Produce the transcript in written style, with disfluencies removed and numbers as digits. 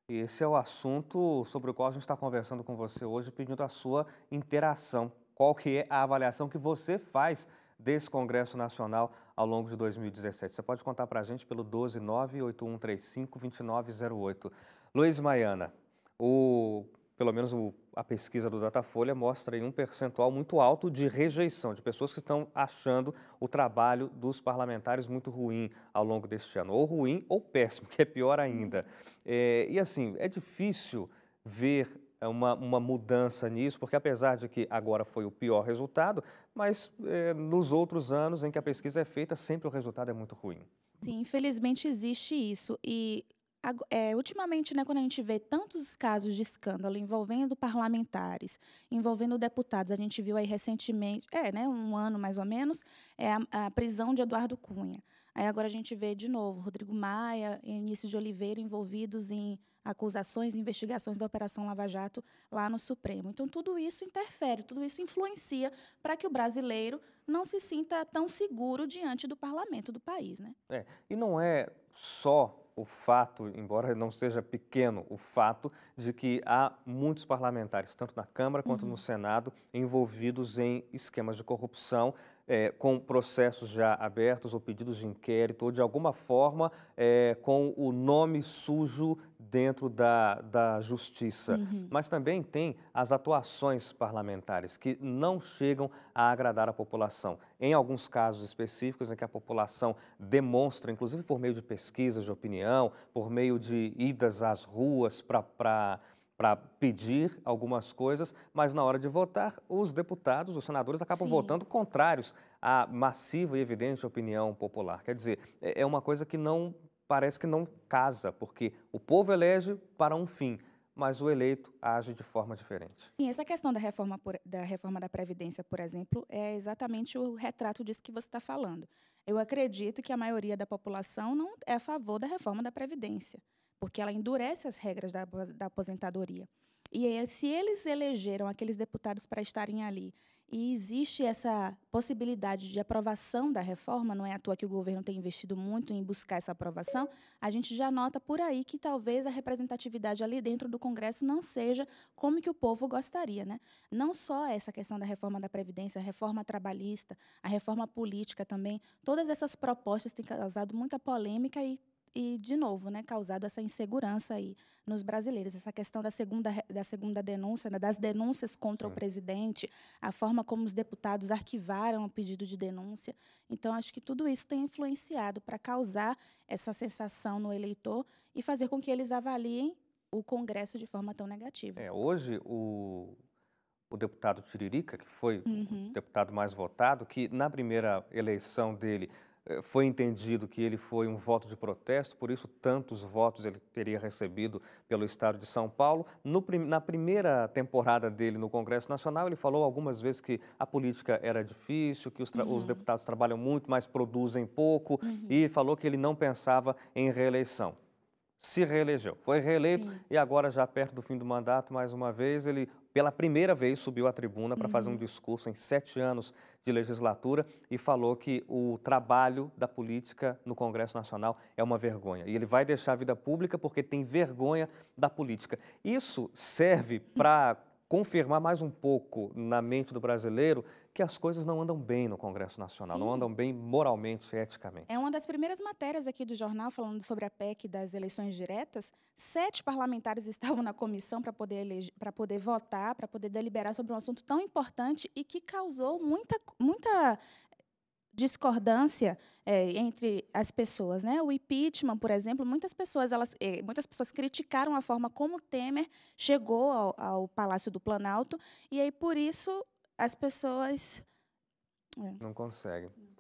E esse é o assunto sobre o qual a gente está conversando com você hoje, pedindo a sua interação. Qual que é a avaliação que você faz desse Congresso Nacional ao longo de 2017? Você pode contar para a gente pelo 12981352908. Luiz Maiana, pelo menos a pesquisa do Datafolha mostra aí um percentual muito alto de rejeição, de pessoas que estão achando o trabalho dos parlamentares muito ruim ao longo deste ano, ou ruim ou péssimo, que é pior ainda. E assim, é difícil ver uma mudança nisso, porque apesar de que agora foi o pior resultado, mas nos outros anos em que a pesquisa é feita, sempre o resultado é muito ruim. Sim, infelizmente existe isso. E ultimamente, né, quando a gente vê tantos casos de escândalo envolvendo parlamentares, envolvendo deputados, a gente viu aí recentemente, né, um ano mais ou menos, a prisão de Eduardo Cunha. Aí agora a gente vê de novo Rodrigo Maia e Início de Oliveira envolvidos em acusações e investigações da Operação Lava Jato lá no Supremo. Então, tudo isso interfere, tudo isso influencia para que o brasileiro não se sinta tão seguro diante do parlamento do país, né? E não é só o fato, embora não seja pequeno, o fato de que há muitos parlamentares, tanto na Câmara quanto no Uhum. Senado, envolvidos em esquemas de corrupção, com processos já abertos ou pedidos de inquérito, ou de alguma forma com o nome sujo dentro da justiça. Uhum. Mas também tem as atuações parlamentares que não chegam a agradar a população. Em alguns casos específicos em que a população demonstra, inclusive por meio de pesquisas de opinião, por meio de idas às ruas para pedir algumas coisas, mas na hora de votar, os deputados, os senadores acabam Sim. votando contrários à massiva e evidente opinião popular. Quer dizer, é uma coisa que não parece que não casa, porque o povo elege para um fim, mas o eleito age de forma diferente. Sim, essa questão da reforma da Previdência, por exemplo, é exatamente o retrato disso que você está falando. Eu acredito que a maioria da população não é a favor da reforma da Previdência, porque ela endurece as regras da aposentadoria. E aí, se eles elegeram aqueles deputados para estarem ali e existe essa possibilidade de aprovação da reforma, não é à toa que o governo tem investido muito em buscar essa aprovação, a gente já nota por aí que talvez a representatividade ali dentro do Congresso não seja como que o povo gostaria, né? Não só essa questão da reforma da Previdência, a reforma trabalhista, a reforma política também, todas essas propostas têm causado muita polêmica e de novo, né, causado essa insegurança aí nos brasileiros. Essa questão da segunda denúncia, né, das denúncias contra o Sim. presidente, a forma como os deputados arquivaram o pedido de denúncia. Então, acho que tudo isso tem influenciado para causar essa sensação no eleitor e fazer com que eles avaliem o Congresso de forma tão negativa. Hoje, o deputado Tiririca, que foi o Uhum. deputado mais votado, que na primeira eleição dele foi entendido que ele foi um voto de protesto, por isso tantos votos ele teria recebido pelo estado de São Paulo. Na primeira temporada dele no Congresso Nacional, ele falou algumas vezes que a política era difícil, que os Uhum. deputados trabalham muito, mas produzem pouco, Uhum. e falou que ele não pensava em reeleição. Se reelegeu, foi reeleito Sim. e agora, já perto do fim do mandato, mais uma vez, ele, pela primeira vez, subiu à tribuna para fazer um Uhum. discurso em 7 anos de legislatura e falou que o trabalho da política no Congresso Nacional é uma vergonha. E ele vai deixar a vida pública porque tem vergonha da política. Isso serve para confirmar mais um pouco na mente do brasileiro que as coisas não andam bem no Congresso Nacional, não Sim. andam bem moralmente, É eticamente. uma das primeiras matérias aqui do jornal falando sobre a PEC das eleições diretas. 7 parlamentares estavam na comissão para poder votar, para poder deliberar sobre um assunto tão importante e que causou muita discordância entre as pessoas, né? O impeachment, por exemplo, muitas pessoas criticaram a forma como o Temer chegou ao Palácio do Planalto e aí por isso as pessoas. É. Não consegue.